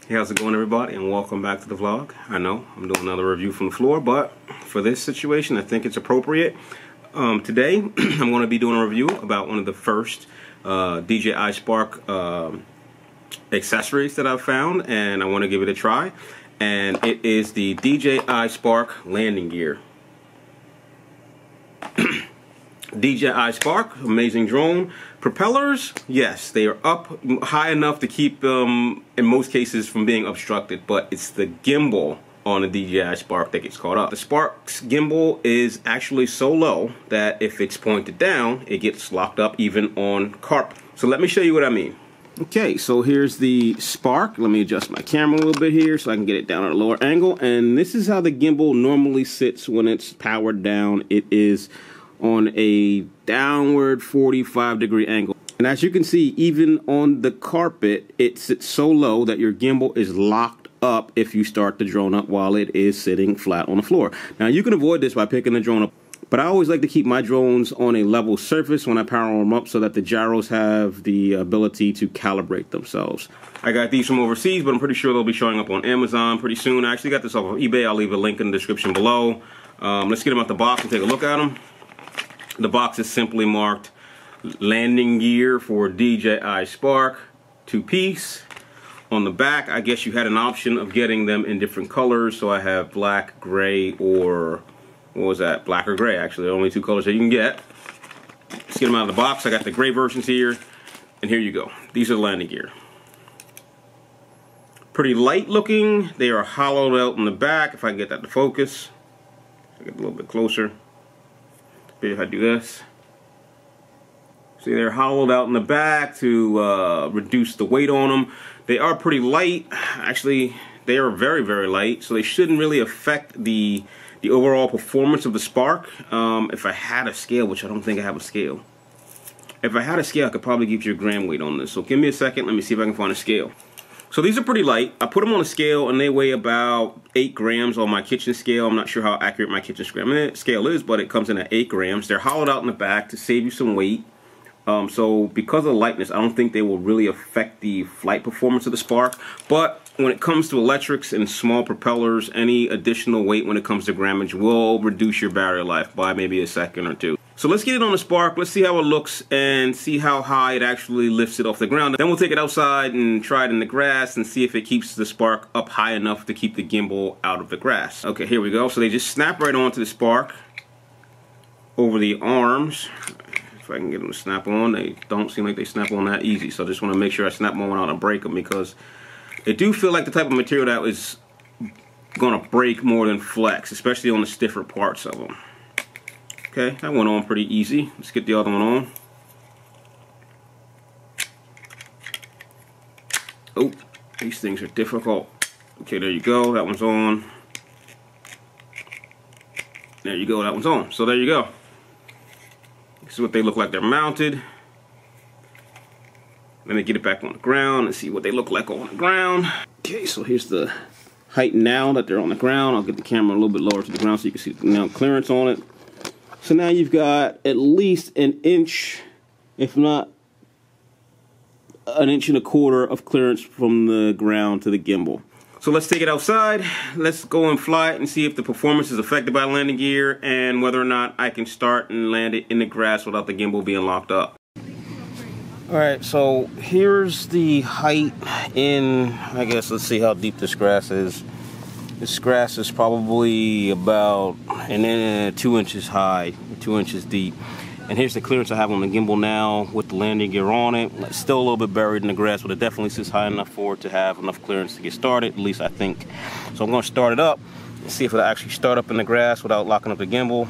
Hey, how's it going, everybody, and welcome back to the vlog. I know I'm doing another review from the floor, but for this situation I think it's appropriate. Today I'm going to be doing a review about one of the first DJI Spark accessories that I've found, and I want to give it a try. And it is the DJI Spark landing gear. DJI Spark, amazing drone. Propellers, yes, they are up high enough to keep them, in most cases, from being obstructed, but it's the gimbal on the DJI Spark that gets caught up. The Spark's gimbal is actually so low that if it's pointed down, it gets locked up even on carpet. So let me show you what I mean. Okay, so here's the Spark. Let me adjust my camera a little bit here so I can get it down at a lower angle. And this is how the gimbal normally sits when it's powered down. It is on a downward 45-degree angle. And as you can see, even on the carpet, it sits so low that your gimbal is locked up if you start the drone up while it is sitting flat on the floor. Now, you can avoid this by picking the drone up, but I always like to keep my drones on a level surface when I power them up so that the gyros have the ability to calibrate themselves. I got these from overseas, but I'm pretty sure they'll be showing up on Amazon pretty soon. I actually got this off of eBay. I'll leave a link in the description below. Let's get them out the box and take a look at them. The box is simply marked landing gear for DJI Spark, 2-piece. On the back, I guess you had an option of getting them in different colors. So I have black, gray, or what was that? Black or gray, actually. Only two colors that you can get. Let's get them out of the box. I got the gray versions here. And here you go. These are the landing gear. Pretty light looking. They are hollowed out in the back. If I can get that to focus. I'll get a little bit closer. If I do this, see, they're hollowed out in the back to reduce the weight on them. They are pretty light. Actually, they are very, very light, so they shouldn't really affect the overall performance of the Spark. If I had a scale, which I don't think I have a scale. If I had a scale, I could probably give you a gram weight on this. So give me a second. Let me see if I can find a scale. So these are pretty light. I put them on a scale and they weigh about 8 grams on my kitchen scale. I'm not sure how accurate my kitchen scale is, but it comes in at 8 grams. They're hollowed out in the back to save you some weight. So because of the lightness, I don't think they will really affect the flight performance of the Spark. But when it comes to electrics and small propellers, any additional weight when it comes to grammage will reduce your battery life by maybe a second or two. So let's get it on the Spark, let's see how it looks and see how high it actually lifts it off the ground. Then we'll take it outside and try it in the grass and see if it keeps the Spark up high enough to keep the gimbal out of the grass. Okay, here we go. So they just snap right onto the Spark over the arms. If I can get them to snap on, they don't seem like they snap on that easy. So I just want to make sure I snap them on and break them, because they do feel like the type of material that is going to break more than flex, especially on the stiffer parts of them. Okay, that went on pretty easy. Let's get the other one on. Oh, these things are difficult. Okay, there you go. That one's on. There you go. That one's on. So there you go. This is what they look like they're mounted. Let me get it back on the ground and see what they look like on the ground. Okay, so here's the height now that they're on the ground. I'll get the camera a little bit lower to the ground so you can see the now clearance on it. So now you've got at least an inch, if not an inch and a quarter of clearance from the ground to the gimbal. So let's take it outside. Let's go and fly it and see if the performance is affected by landing gear and whether or not I can start and land it in the grass without the gimbal being locked up. Alright, so here's the height in, I guess, let's see how deep this grass is. This grass is probably about 2 inches high, 2 inches deep. And here's the clearance I have on the gimbal now with the landing gear on it. It's still a little bit buried in the grass, but it definitely sits high enough for it to have enough clearance to get started, at least I think. So I'm going to start it up and see if it'll actually start up in the grass without locking up the gimbal.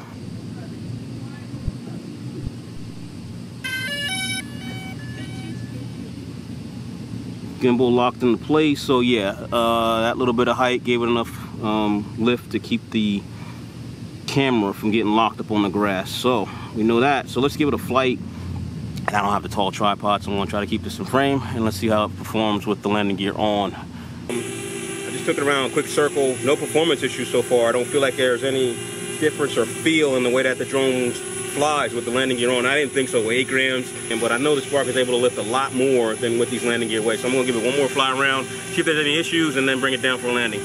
Gimbal locked into place, so yeah, that little bit of height gave it enough lift to keep the camera from getting locked up on the grass. So we know that. So let's give it a flight. And I don't have the tall tripod, so I'm gonna try to keep this in frame, and let's see how it performs with the landing gear on. I just took it around a quick circle. No performance issues so far. I don't feel like there's any difference or feel in the way that the drone flies with the landing gear on. I didn't think so with 8 grams, but I know the Spark is able to lift a lot more than with these landing gear weights. So I'm gonna give it one more fly around, see if there's any issues, and then bring it down for a landing.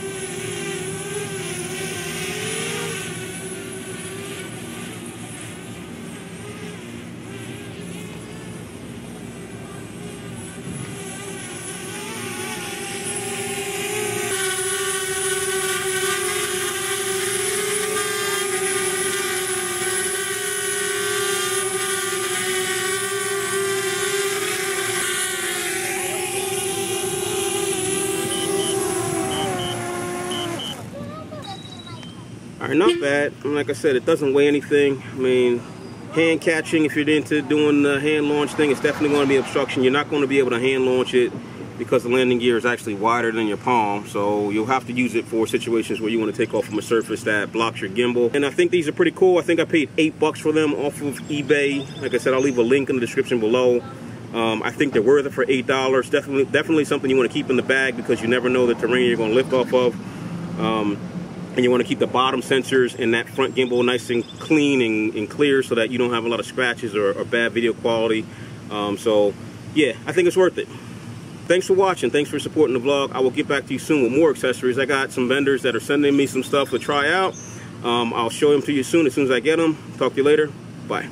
Alright, not bad. And like I said, it doesn't weigh anything. I mean, hand catching, if you're into doing the hand launch thing, it's definitely going to be obstruction. You're not going to be able to hand launch it because the landing gear is actually wider than your palm. So you'll have to use it for situations where you want to take off from a surface that blocks your gimbal. And I think these are pretty cool. I think I paid $8 for them off of eBay. Like I said, I'll leave a link in the description below. I think they're worth it for $8. Definitely something you want to keep in the bag because you never know the terrain you're going to lift off of. And you want to keep the bottom sensors and that front gimbal nice and clean and clear so that you don't have a lot of scratches or bad video quality. So yeah, I think it's worth it. Thanks for watching. Thanks for supporting the vlog. I will get back to you soon with more accessories. I got some vendors that are sending me some stuff to try out. I'll show them to you soon as I get them. Talk to you later. Bye.